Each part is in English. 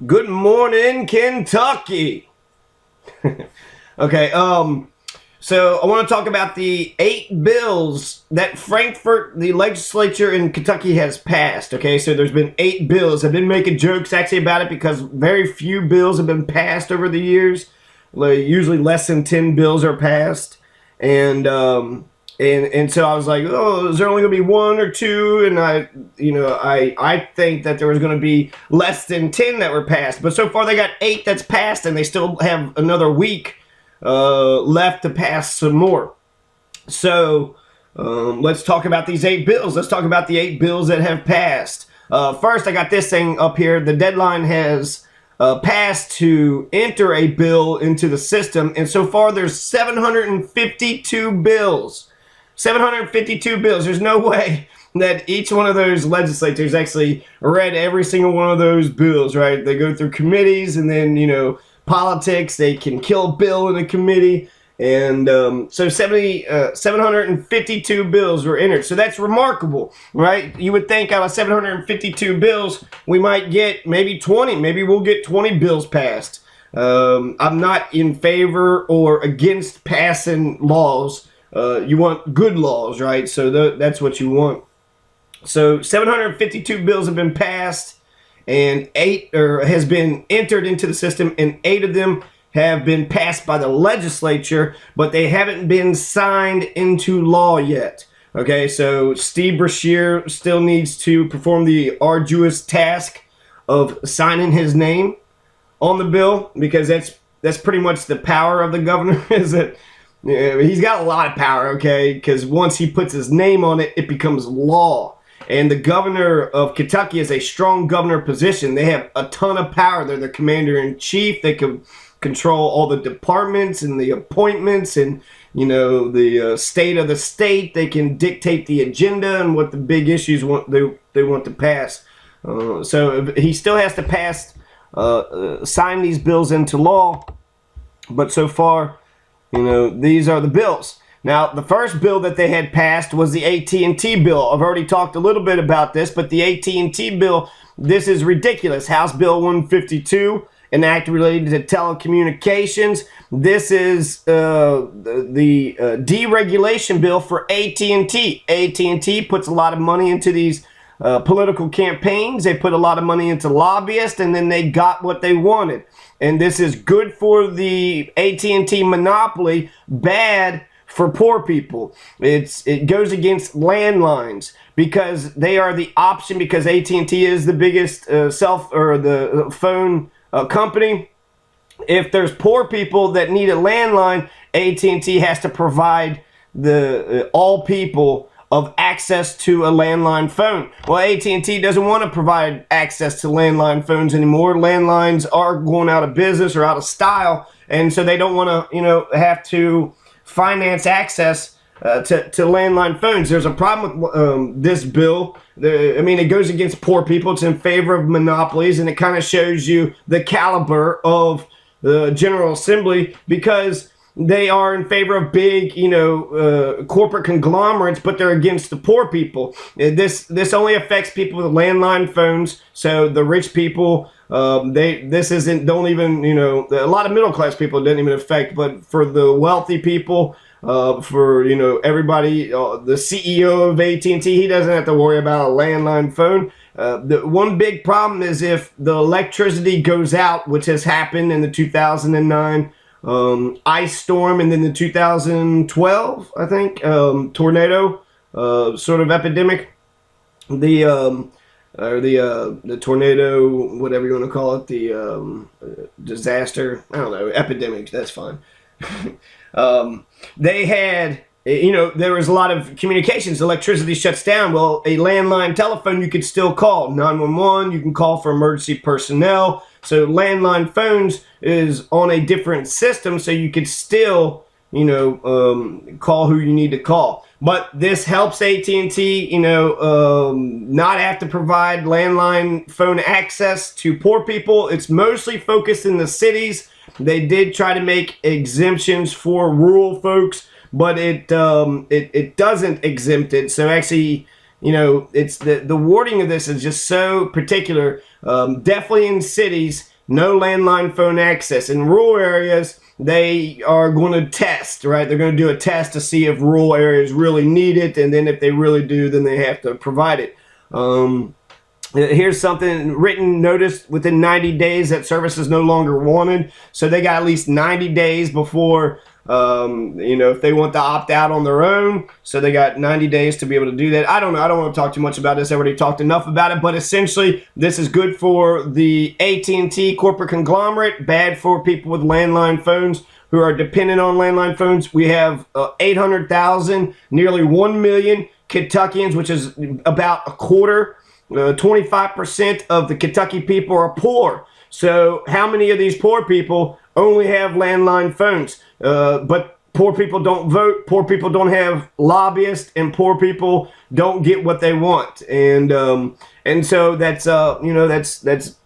Good morning, Kentucky. Okay, so I want to talk about the 8 bills that Frankfort, the legislature in Kentucky, has passed. Okay, so there's been 8 bills. I've been making jokes actually about it because very few bills have been passed over the years. Usually less than 10 bills are passed. And so I was like, oh, is there only going to be 1 or 2? And I think that there was going to be less than 10 that were passed. But so far they got 8 that's passed, and they still have another week left to pass some more. So let's talk about these 8 bills. Let's talk about the 8 bills that have passed. First, I got this thing up here. The deadline has passed to enter a bill into the system, and so far there's 752 bills. 752 bills. There's no way that each one of those legislators actually read every single one of those bills, right? They go through committees, and then, politics, they can kill a bill in a committee. And so 752 bills were entered. So that's remarkable, right? You would think out of 752 bills, we might get maybe 20. Maybe we'll get 20 bills passed. I'm not in favor or against passing laws. You want good laws, right? So that's what you want. So 752 bills have been passed, and 8 has been entered into the system, and 8 of them have been passed by the legislature, but they haven't been signed into law yet. Okay, so Steve Brashear still needs to perform the arduous task of signing his name on the bill, because that's pretty much the power of the governor. Is that he's got a lot of power, okay? Because once he puts his name on it, it becomes law. And the governor of Kentucky is a strong governor position. They have a ton of power. They're the commander-in-chief. They can control all the departments and the appointments and, the state of the state. They can dictate the agenda and what the big issues they want to pass. So he still has to sign these bills into law. But so far, these are the bills. Now, the first bill that they had passed was the AT&T bill. I've already talked a little bit about this, but the AT&T bill, this is ridiculous. House Bill 152, an act related to telecommunications. This is the deregulation bill for AT&T. AT&T puts a lot of money into these political campaigns. They put a lot of money into lobbyists, and then they got what they wanted. And this is good for the AT&T monopoly, bad for poor people. It goes against landlines because they are the option, because AT&T is the biggest phone company. If there's poor people that need a landline, AT&T has to provide all people of access to a landline phone. Well, AT&T doesn't want to provide access to landline phones anymore. Landlines are going out of business or out of style, and so they don't want to, have to finance access to landline phones. There's a problem with this bill. It goes against poor people. It's in favor of monopolies, and it kind of shows you the caliber of the General Assembly, because they are in favor of big, corporate conglomerates, but they're against the poor people. This only affects people with landline phones. So the rich people, a lot of middle class people it doesn't even affect. But for the wealthy people, for everybody, the CEO of AT&T, he doesn't have to worry about a landline phone. The one big problem is if the electricity goes out, which has happened in the 2009 ice storm, and then the 2012, I think, tornado sort of epidemic. The tornado, whatever you want to call it, the disaster, I don't know, epidemic, that's fine. They had, there was a lot of communications. Electricity shuts down. Well, a landline telephone, you could still call 911. You can call for emergency personnel. So landline phones is on a different system, so you could still, call who you need to call. But this helps AT&T, not have to provide landline phone access to poor people. It's mostly focused in the cities. They did try to make exemptions for rural folks, but it doesn't exempt it. So actually, it's the wording of this is just so particular. Definitely in cities, no landline phone access. In rural areas, they are going to test, right? They're going to do a test to see if rural areas really need it, and then if they really do, then they have to provide it. Here's something written notice within 90 days that service is no longer wanted. So they got at least 90 days before, if they want to opt out on their own. So they got 90 days to be able to do that. I don't know. I don't want to talk too much about this. I already talked enough about it. But essentially, this is good for the AT&T corporate conglomerate, bad for people with landline phones who are dependent on landline phones. We have 800,000, nearly 1 million Kentuckians, which is about a quarter. 25% of the Kentucky people are poor. So how many of these poor people only have landline phones? But poor people don't vote, poor people don't have lobbyists, and poor people don't get what they want. And so that's that's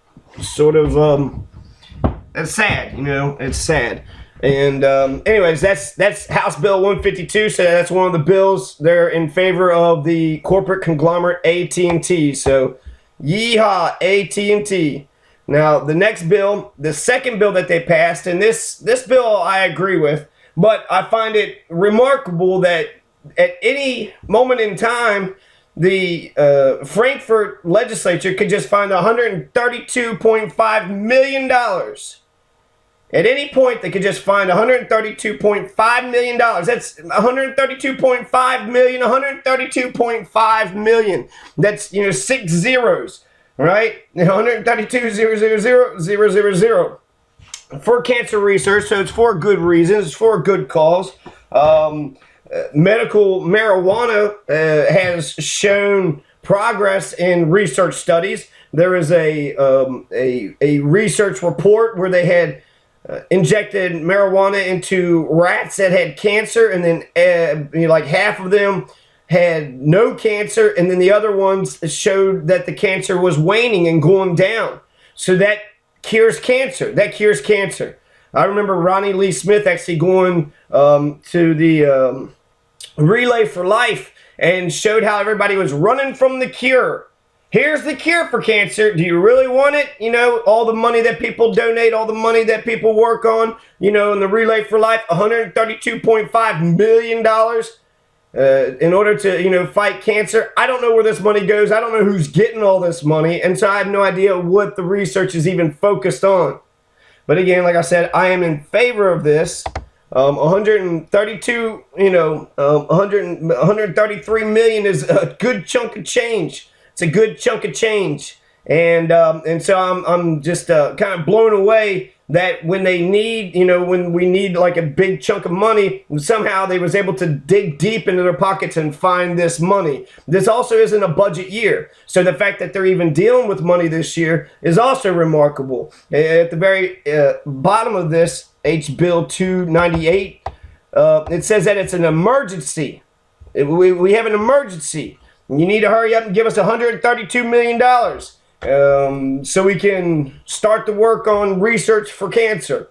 sort of that's sad. It's sad. And anyways, that's House Bill 152. So that's one of the bills. They're in favor of the corporate conglomerate AT&T. So yeehaw, AT&T. Now the next bill, the second bill that they passed, and this bill I agree with, but I find it remarkable that at any moment in time, the Frankfurt legislature could just find $132.5 million. At any point, they could just find $132.5 million. That's $132.5 million, $132.5 million. That's, 6 zeros, right? 132,000,000 for cancer research, so it's for good reasons, it's for a good cause. Medical marijuana has shown progress in research studies. There is a research report where they had injected marijuana into rats that had cancer, and then like half of them had no cancer, and then the other ones showed that the cancer was waning and going down. So that cures cancer. That cures cancer. I remember Ronnie Lee Smith actually going to the Relay for Life and showed how everybody was running from the cure. Here's the cure for cancer. Do you really want it? All the money that people donate, all the money that people work on, in the Relay for Life, $132.5 million in order to, fight cancer. I don't know where this money goes. I don't know who's getting all this money. And so I have no idea what the research is even focused on. But again, like I said, I am in favor of this. 133 million is a good chunk of change. It's a good chunk of change, and so I'm just kind of blown away that when they need, when we need like a big chunk of money, somehow they was able to dig deep into their pockets and find this money. This also isn't a budget year, so the fact that they're even dealing with money this year is also remarkable. At the very bottom of this, H Bill 298, it says that it's an emergency. We have an emergency. You need to hurry up and give us $132 million so we can start the work on research for cancer.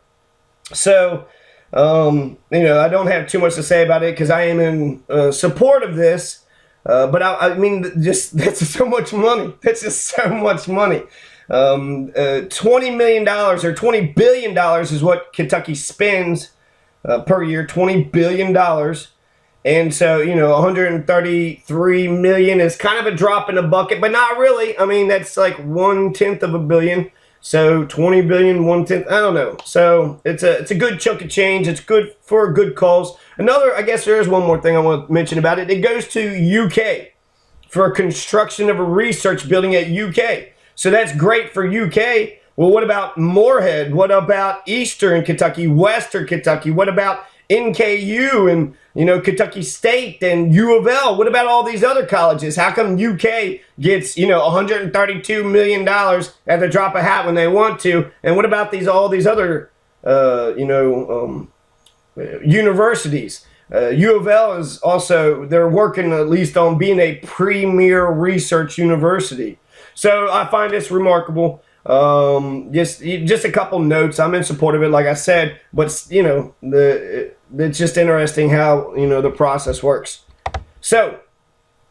So, I don't have too much to say about it because I am in support of this. But I mean, that's so much money. That's just so much money. $20 million or $20 billion is what Kentucky spends per year, $20 billion. And so, 133 million is kind of a drop in the bucket, but not really. I mean, that's like 1/10 of a billion. So 20 billion, 1/10, I don't know. So it's a good chunk of change. It's good for a good cause. I guess there is one more thing I want to mention about it. It goes to UK for construction of a research building at UK. So that's great for UK. Well, what about Moorhead? What about Eastern Kentucky, Western Kentucky? What about NKU and Kentucky State and U of L? What about all these other colleges? How come UK gets $132 million at the drop of a hat when they want to? And what about all these other universities? U of L is also, they're working at least on being a premier research university. So I find this remarkable. Just a couple notes. I'm in support of it, like I said, but it's just interesting how the process works. So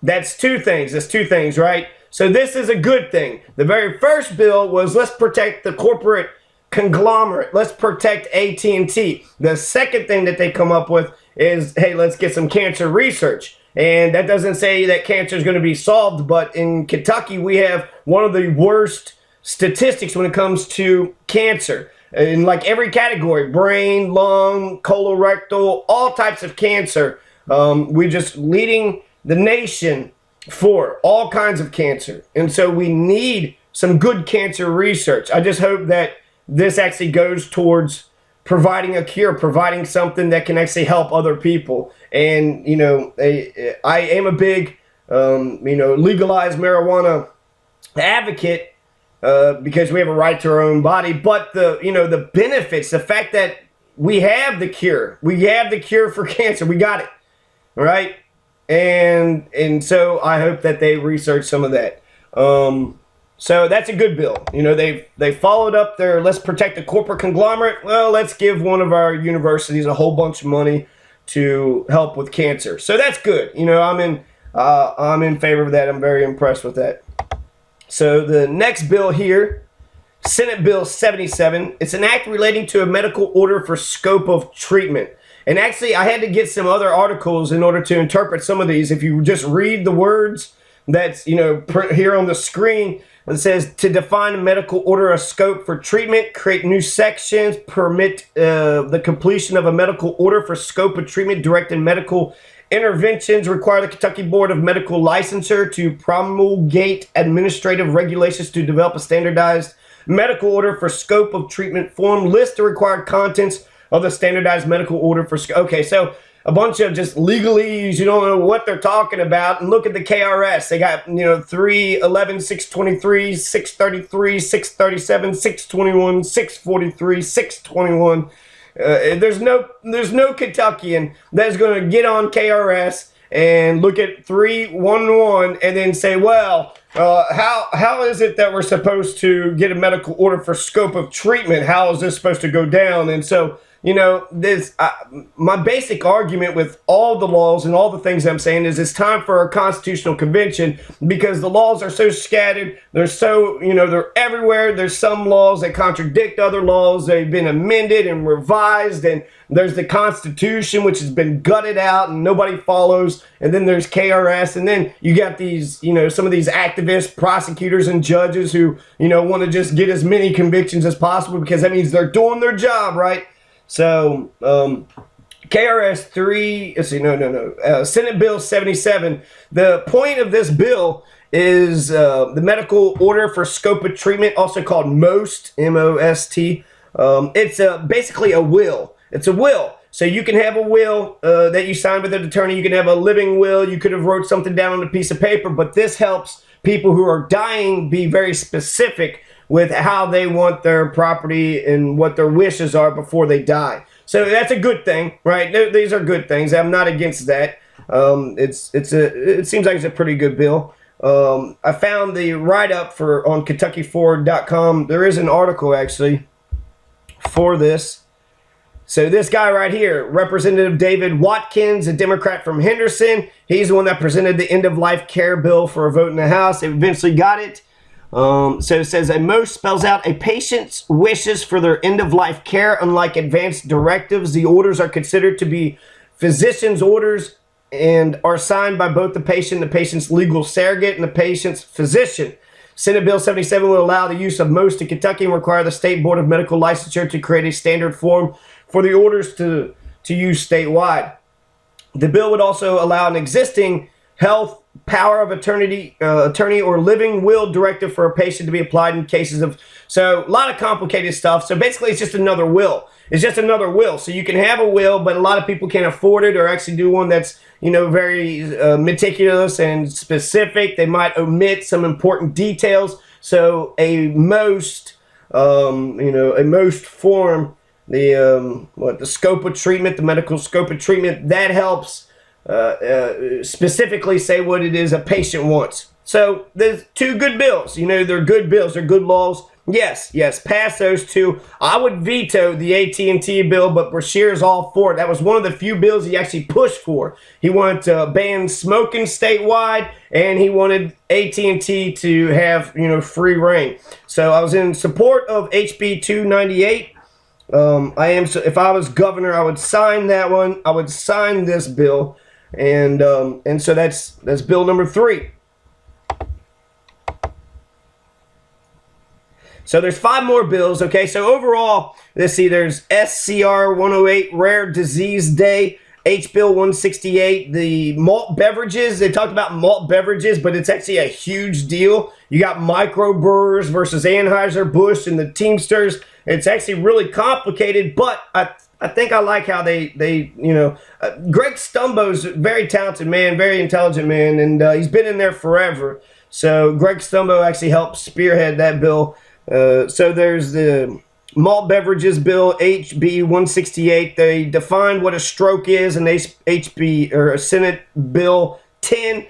that's two things. That's two things, right? So this is a good thing. The very first bill was let's protect the corporate conglomerate. Let's protect AT&T. The second thing that they come up with is, hey, let's get some cancer research. And that doesn't say that cancer is going to be solved, but in Kentucky, we have one of the worst statistics when it comes to cancer. In like every category, brain, lung, colorectal, all types of cancer. We're just leading the nation for all kinds of cancer. And so we need some good cancer research. I just hope that this actually goes towards providing a cure, providing something that can actually help other people. And, you know, I am a big, you know, legalized marijuana advocate because we have a right to our own body. But the, you know, the benefits, the fact that we have the cure for cancer, we got it, right? And so I hope that they research some of that. So that's a good bill. You know, they followed up their let's protect the corporate conglomerate. Well, let's give one of our universities a whole bunch of money to help with cancer. So that's good. You know, I'm in favor of that. I'm very impressed with that. So the next bill here, Senate Bill 77. It's an act relating to a medical order for scope of treatment. And actually, I had to get some other articles in order to interpret some of these. If you just read the words that's, you know, here on the screen, it says to define a medical order, a scope for treatment, create new sections, permit the completion of a medical order for scope of treatment, directed medical interventions, require the Kentucky Board of Medical Licensure to promulgate administrative regulations to develop a standardized medical order for scope of treatment form, list the required contents of the standardized medical order for scope. Okay, so a bunch of just legalese, you don't know what they're talking about. And look at the KRS. They got, you know, 311, 623, 633, 637, 621, 643, 621. There's no Kentuckian that's going to get on KRS and look at 311 and then say, well, how is it that we're supposed to get a medical order for scope of treatment? How is this supposed to go down? And so, you know, this my basic argument with all the laws and all the things I'm saying is it's time for a constitutional convention because the laws are so scattered. They're so, you know, they're everywhere. There's some laws that contradict other laws. They've been amended and revised, and there's the Constitution, which has been gutted out and nobody follows. And then there's KRS, and then you got these, you know, some of these activists, prosecutors, and judges who, you know, want to just get as many convictions as possible because that means they're doing their job, right? So, KRS 3, let's see, Senate Bill 77. The point of this bill is the medical order for scope of treatment, also called MOST, M-O-S-T. It's basically a will. It's a will. So you can have a will that you sign with an attorney. You can have a living will. You could have wrote something down on a piece of paper, but this helps people who are dying be very specific with how they want their property and what their wishes are before they die. So that's a good thing, right? These are good things. I'm not against that. It seems like it's a pretty good bill. I found the write-up on KentuckyForward.com. There is an article actually for this. So this guy right here, Representative David Watkins, a Democrat from Henderson, he's the one that presented the end-of-life care bill for a vote in the House. They eventually got it. So it says a MOST spells out a patient's wishes for their end-of-life care. Unlike advanced directives, the orders are considered to be physician's orders and are signed by both the patient's legal surrogate, and the patient's physician. Senate Bill 77 will allow the use of MOST in Kentucky and require the State Board of Medical Licensure to create a standard form for the orders to use statewide. The bill would also allow an existing health power of attorney or living will directive for a patient to be applied in cases of, so a lot of complicated stuff. So basically it's just another will. It's just another will. So you can have a will, but a lot of people can't afford it or actually do one that's, you know, very meticulous and specific. They might omit some important details. So a MOST, a MOST form, the scope of treatment, the medical scope of treatment, that helps specifically say what it is a patient wants. So there's two good bills. You know, they're good bills. They're good laws. Yes, pass those two. I would veto the AT&T bill, but Brashear's all for it. That was one of the few bills he actually pushed for. He wanted to ban smoking statewide, and he wanted AT&T to have, free reign. So I was in support of HB 298. If I was governor, I would sign that one. I would sign this bill, and so that's bill number 3. So there's 5 more bills, okay? So overall, let's see, there's SCR 108, Rare Disease Day, H Bill 168, the malt beverages. They talked about malt beverages, but it's actually a huge deal. You got microbrewers versus Anheuser-Busch and the Teamsters. It's actually really complicated, but I think I like how they Greg Stumbo's a very talented man, very intelligent man, and he's been in there forever. So Greg Stumbo actually helped spearhead that bill. So there's the malt beverages bill, HB 168. They defined what a stroke is in HB or Senate Bill 10.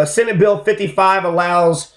Senate Bill 55 allows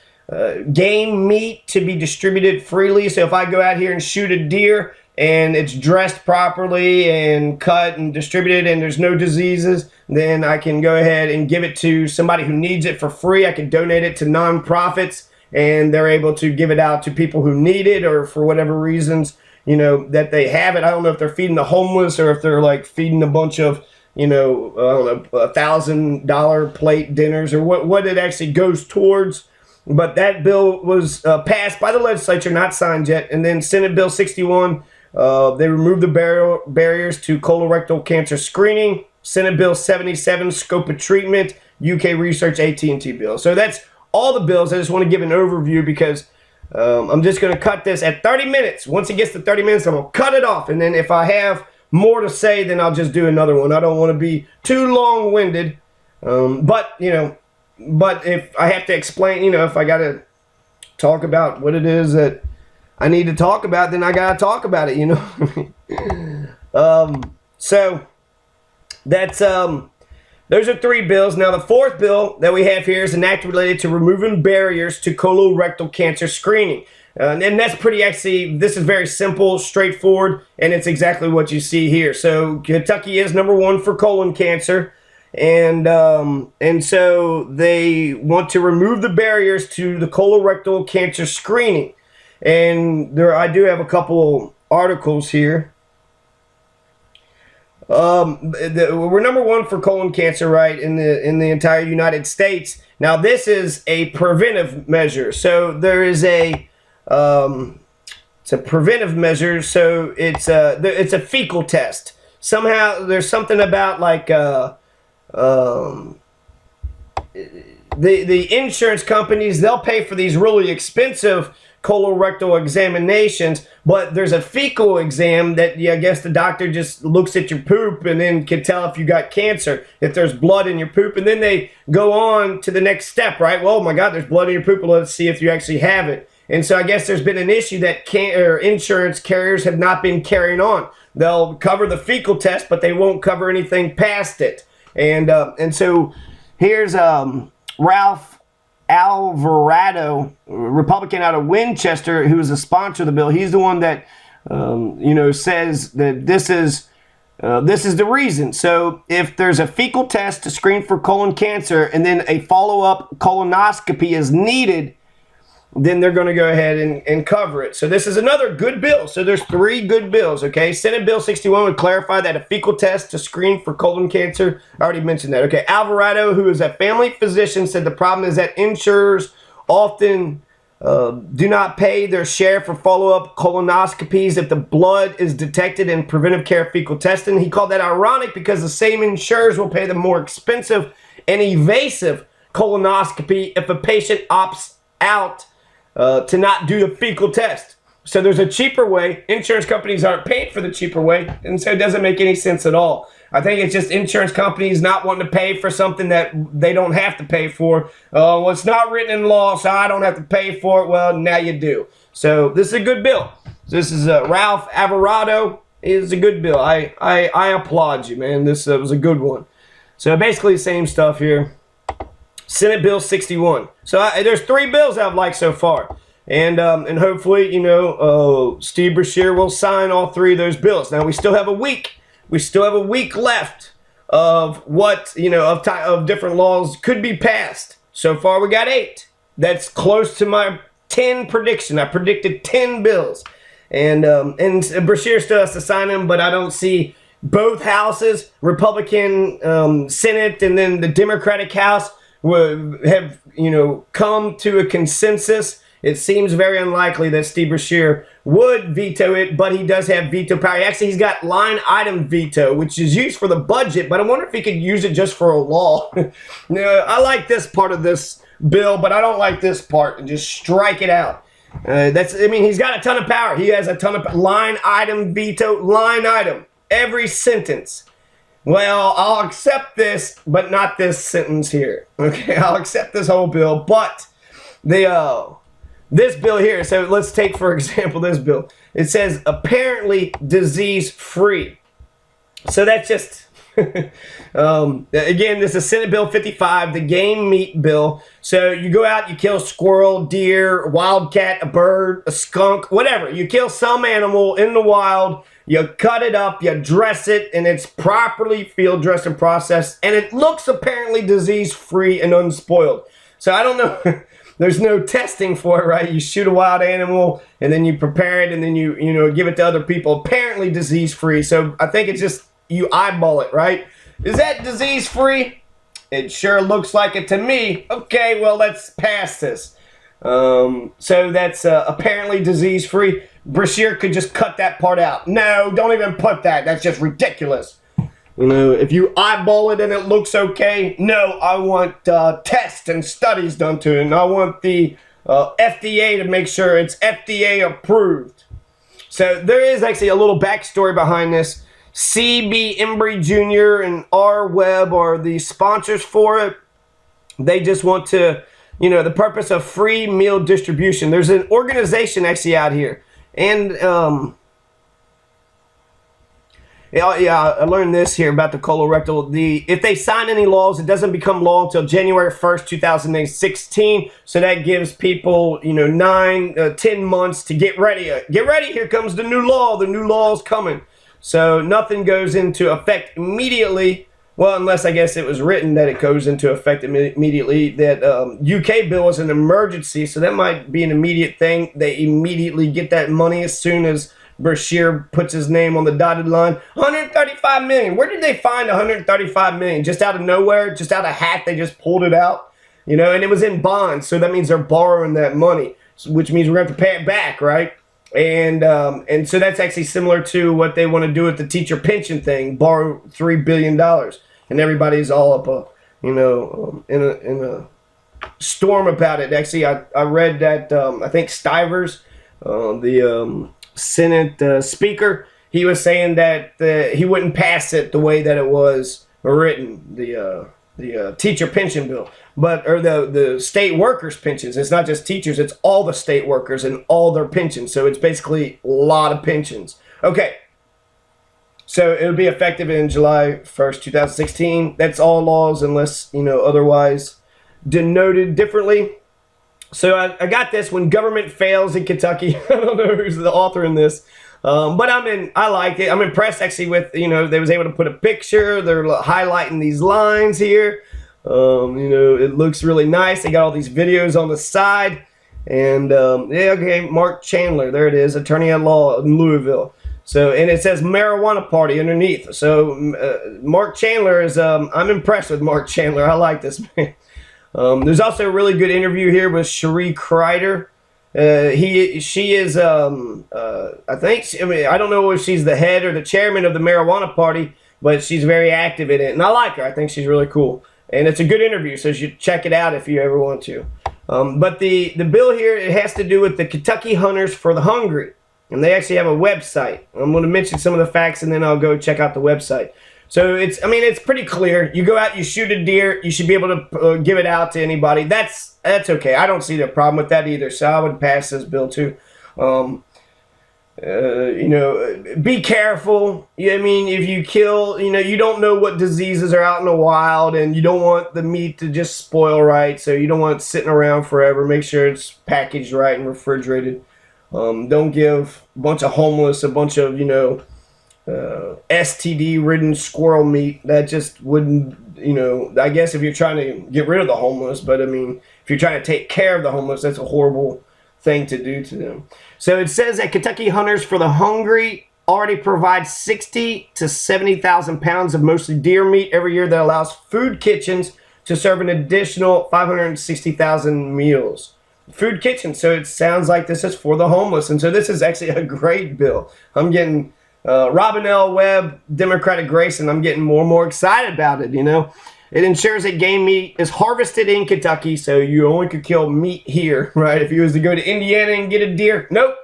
game meat to be distributed freely. So if I go out here and shoot a deer and it's dressed properly and cut and distributed and there's no diseases, then I can go ahead and give it to somebody who needs it for free. I can donate it to nonprofits, and they're able to give it out to people who need it or for whatever reasons, that they have it. I don't know if they're feeding the homeless or if they're like feeding a bunch of, I don't know, $1,000 plate dinners or what it actually goes towards. But that bill was passed by the legislature, not signed yet. And then Senate Bill 61, they removed the barriers to colorectal cancer screening. Senate Bill 77, scope of treatment. UK research AT&T bill. So that's all the bills. I just want to give an overview because I'm just going to cut this at 30 minutes. Once it gets to 30 minutes, I'm going to cut it off. And then if I have more to say, then I'll just do another one. I don't want to be too long-winded. But if I have to explain, if I got to talk about what it is that I need to talk about, then I got to talk about it, So that's... Those are 3 bills. Now, the 4th bill that we have here is an act related to removing barriers to colorectal cancer screening. And that's this is very simple, straightforward, and it's exactly what you see here. So Kentucky is number 1 for colon cancer, and so they want to remove the barriers to the colorectal cancer screening. And I do have a couple articles here. We're number 1 for colon cancer, right, in the entire United States. Now, this is a preventive measure. So there is it's a preventive measure. So it's a fecal test. Somehow there's something about like the insurance companies, they'll pay for these really expensive colorectal examinations, but there's a fecal exam that I guess the doctor just looks at your poop and then can tell if you got cancer, if there's blood in your poop, and then they go on to the next step, right? Well, oh my God, there's blood in your poop, well, let's see if you actually have it. And so I guess there's been an issue that insurance carriers have not been carrying on. They'll cover the fecal test, but they won't cover anything past it. And so here's Ralph Alvarado, Republican out of Winchester, who is a sponsor of the bill. He's the one that says that this is the reason. So if there's a fecal test to screen for colon cancer and then a follow-up colonoscopy is needed, then they're going to go ahead and cover it. So this is another good bill. So there's 3 good bills, okay? Senate Bill 61 would clarify that a fecal test to screen for colon cancer. I already mentioned that. Okay, Alvarado, who is a family physician, said the problem is that insurers often do not pay their share for follow-up colonoscopies if the blood is detected in preventive care fecal testing. He called that ironic because the same insurers will pay the more expensive and evasive colonoscopy if a patient opts out to not do the fecal test. So there's a cheaper way. Insurance companies aren't paid for the cheaper way, and so it doesn't make any sense at all. I think it's just insurance companies not wanting to pay for something that they don't have to pay for. Well, it's not written in law, so I don't have to pay for it. Well, now you do. So this is a good bill. This is Ralph Alvarado. It's a good bill. I applaud you, man. This was a good one. So basically the same stuff here. Senate Bill 61. So there's 3 bills I've liked so far. And hopefully, Steve Beshear will sign all 3 of those bills. Now we still have a week. We still have a week left of what of different laws could be passed. So far, we got 8. That's close to my 10 prediction. I predicted 10 bills, and Beshear still has to sign them, but I don't see both houses, Republican Senate and then the Democratic House, would have come to a consensus. It seems very unlikely that Steve Beshear would veto it, but he does have veto power. Actually, he's got line item veto, which is used for the budget, but I wonder if he could use it just for a law. I like this part of this bill, but I don't like this part, and just strike it out. He's got a ton of power. He has a ton of line item veto, line item, every sentence. Well, I'll accept this, but not this sentence here. Okay, I'll accept this whole bill, but this bill here, so let's take, for example, this bill. It says, apparently disease-free. So that's just, again, this is Senate Bill 55, the game meat bill. So you go out, you kill a squirrel, deer, a wildcat, a bird, a skunk, whatever. You kill some animal in the wild, you cut it up, you dress it, and it's properly field dressed and processed, and it looks apparently disease-free and unspoiled. So I don't know. There's no testing for it, right? You shoot a wild animal, and then you prepare it, and then you give it to other people. Apparently disease-free. So I think it's just you eyeball it, right? Is that disease-free? It sure looks like it to me. Okay, well, let's pass this. So that's apparently disease-free. Beshear could just cut that part out. No, don't even put that. That's just ridiculous. If you eyeball it and it looks okay, no, I want tests and studies done to it, and I want the FDA to make sure it's FDA approved. So there is actually a little backstory behind this. C.B. Embry Jr. and R. Webb are the sponsors for it. They just want to, the purpose of free meal distribution. There's an organization actually out here, and yeah, I learned this here about the colorectal. If they sign any laws, it doesn't become law until January 1st, 2016. So that gives people, 10 months to get ready. Get ready, here comes the new law. The new law is coming. So nothing goes into effect immediately. Well, unless I guess it was written that it goes into effect immediately. That UK bill is an emergency, so that might be an immediate thing. They immediately get that money as soon as Beshear puts his name on the dotted line. 135 million. Where did they find 135 million? Just out of nowhere? Just out of hat? They just pulled it out? And it was in bonds, so that means they're borrowing that money, which means we're going to have to pay it back, right? And so that's actually similar to what they want to do with the teacher pension thing, borrow $3 billion. And everybody's all up, in a storm about it. Actually, I read that, I think Stivers, the Senate Speaker, he was saying that he wouldn't pass it the way that it was written, the teacher pension bill, or the state workers' pensions. It's not just teachers, it's all the state workers and all their pensions. So it's basically a lot of pensions. Okay, so it'll be effective in July 1st, 2016. That's all laws unless, otherwise denoted differently. So I got this, when government fails in Kentucky. I don't know who's the author in this, but I like it. I'm impressed actually with, they was able to put a picture. They're highlighting these lines here. It looks really nice. They got all these videos on the side. And yeah, okay, Mark Chandler, there it is, attorney at law in Louisville. So, and it says marijuana party underneath. So Mark Chandler is, I'm impressed with Mark Chandler. I like this man. There's also a really good interview here with Cherie Kreider. She is, I think, I don't know if she's the head or the chairman of the marijuana party, but she's very active in it, and I like her. I think she's really cool, and it's a good interview, so you should check it out if you ever want to. But the bill here, it has to do with the Kentucky Hunters for the Hungry, and they actually have a website. I'm going to mention some of the facts, and then I'll go check out the website. So it's pretty clear. You go out, you shoot a deer, you should be able to give it out to anybody. That's okay. I don't see the problem with that either. So I would pass this bill too. Be careful. I mean, if you kill, you don't know what diseases are out in the wild, and you don't want the meat to just spoil right, so you don't want it sitting around forever. Make sure it's packaged right and refrigerated. Don't give a bunch of homeless a bunch of, STD-ridden squirrel meat. That just wouldn't, I guess if you're trying to get rid of the homeless, but I mean, if you're trying to take care of the homeless, that's a horrible thing to do to them. So it says that Kentucky Hunters for the Hungry already provides 60 to 70,000 pounds of mostly deer meat every year that allows food kitchens to serve an additional 560,000 meals. Food kitchen. So it sounds like this is for the homeless. And so this is actually a great bill. I'm getting Robin L. Webb, Democratic Grace, and I'm getting more and more excited about it, It ensures that game meat is harvested in Kentucky, so you only could kill meat here, right? If you was to go to Indiana and get a deer, nope.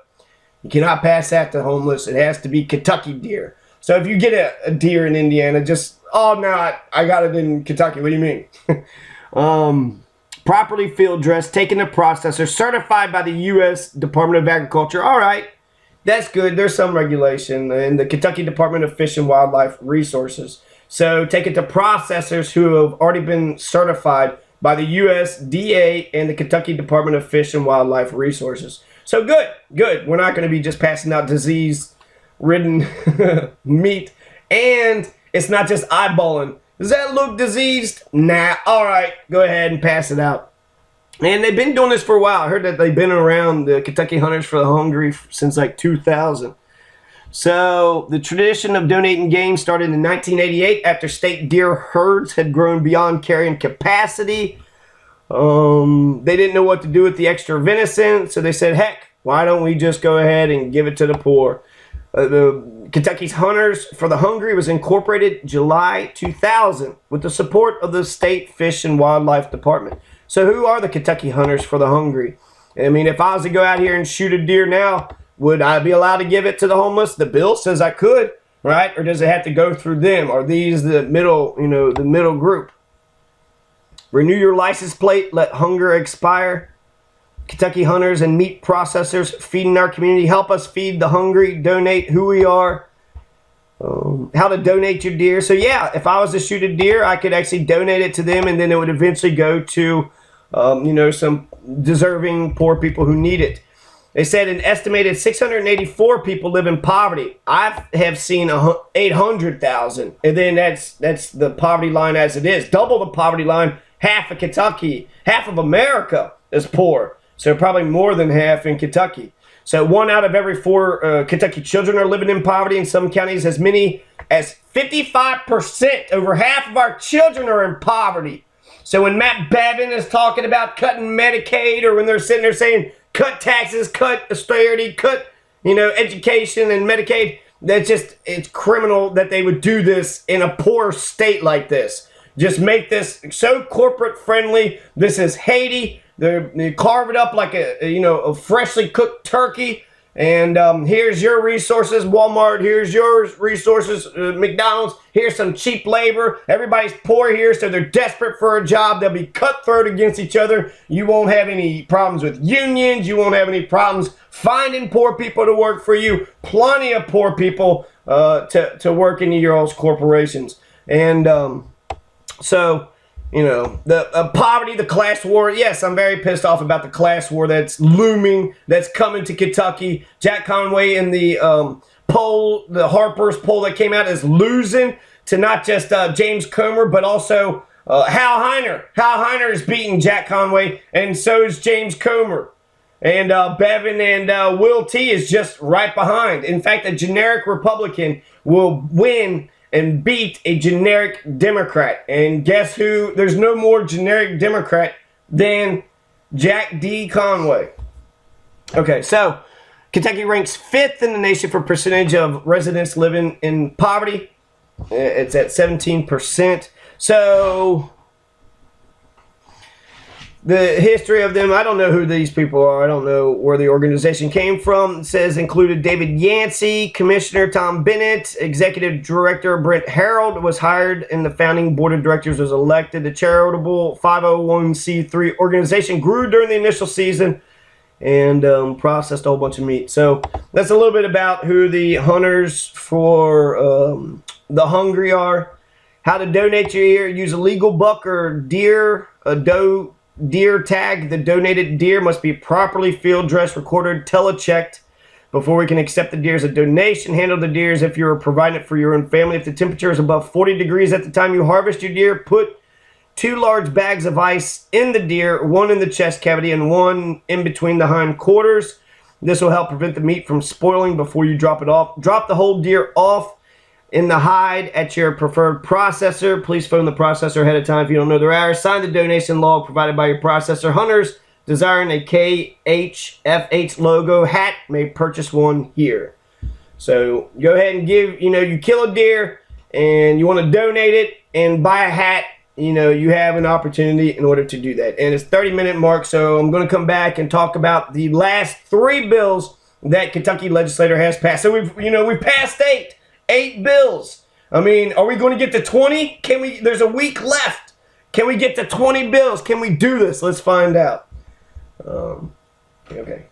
You cannot pass that to homeless. It has to be Kentucky deer. So if you get a deer in Indiana, oh, no, I got it in Kentucky. What do you mean? Properly field dressed, taken to processor, certified by the U.S. Department of Agriculture. All right, that's good. There's some regulation. And the Kentucky Department of Fish and Wildlife Resources. So take it to processors who have already been certified by the USDA and the Kentucky Department of Fish and Wildlife Resources. So good. We're not going to be just passing out disease-ridden meat. And it's not just eyeballing. Does that look diseased? Nah. All right, go ahead and pass it out. And they've been doing this for a while. I heard that they've been around the Kentucky Hunters for the Hungry since like 2000. So the tradition of donating game started in 1988 after state deer herds had grown beyond carrying capacity. They didn't know what to do with the extra venison, so they said, heck, why don't we just go ahead and give it to the poor? The Kentucky's Hunters for the Hungry was incorporated July 2000 with the support of the State Fish and Wildlife Department. So who are the Kentucky Hunters for the Hungry? I mean, if I was to go out here and shoot a deer now, would I be allowed to give it to the homeless? The bill says I could, right? Or does it have to go through them? Are these the middle, the middle group? Renew your license plate. Let hunger expire. Kentucky Hunters and meat processors feeding our community. Help us feed the hungry. Donate who we are. How to donate your deer. So yeah, if I was to shoot a deer, I could actually donate it to them, and then it would eventually go to, some deserving poor people who need it. They said an estimated 684 people live in poverty. I have seen 800,000, and then that's the poverty line as it is. Double the poverty line. Half of Kentucky, half of America is poor. So probably more than half in Kentucky. So 1 out of every 4 Kentucky children are living in poverty. In some counties, as many as 55%, over half of our children are in poverty. So when Matt Bevin is talking about cutting Medicaid, or when they're sitting there saying cut taxes, cut austerity, cut education and Medicaid, it's criminal that they would do this in a poor state like this. Just make this so corporate friendly. This is Haiti. They carve it up like a freshly cooked turkey. And here's your resources, Walmart. Here's your resources, McDonald's. Here's some cheap labor. Everybody's poor here, so they're desperate for a job. They'll be cutthroat against each other. You won't have any problems with unions. You won't have any problems finding poor people to work for you. Plenty of poor people to work in your all's corporations. And the poverty, the class war. Yes, I'm very pissed off about the class war that's looming, that's coming to Kentucky. Jack Conway in the poll, the Harper's poll that came out, is losing to not just James Comer, but also Hal Heiner. Hal Heiner is beating Jack Conway, and so is James Comer. And Bevin and Will T is just right behind. In fact, a generic Republican will win and beat a generic Democrat. And guess who? There's no more generic Democrat than Jack D. Conway. Okay, so Kentucky ranks 5th in the nation for percentage of residents living in poverty. It's at 17%. So the history of them, I don't know who these people are. I don't know where the organization came from. It says included David Yancey, Commissioner Tom Bennett, Executive Director Brent Harold was hired, and the founding board of directors was elected. The charitable 501c3 organization grew during the initial season and processed a whole bunch of meat. So that's a little bit about who the hunters for the hungry are. How to donate your deer: use a legal buck or deer, a doe deer tag. The donated deer must be properly field dressed, recorded, telechecked before we can accept the deer as a donation. Handle the deer as if you're providing it for your own family. If the temperature is above 40 degrees at the time you harvest your deer, put 2 large bags of ice in the deer, 1 in the chest cavity and 1 in between the hind quarters. This will help prevent the meat from spoiling before you drop it off. Drop the whole deer off in the hide at your preferred processor. Please phone the processor ahead of time if you don't know their hours. Sign the donation log provided by your processor. Hunters desiring a KHFH logo hat may purchase one here. So go ahead and give, you kill a deer and you want to donate it and buy a hat, you have an opportunity in order to do that. And it's 30-minute mark, so I'm going to come back and talk about the last 3 bills that Kentucky legislature has passed. So we've passed 8 bills. I mean, are we going to get to 20? There's a week left. Can we get to 20 bills? Can we do this? Let's find out. Okay.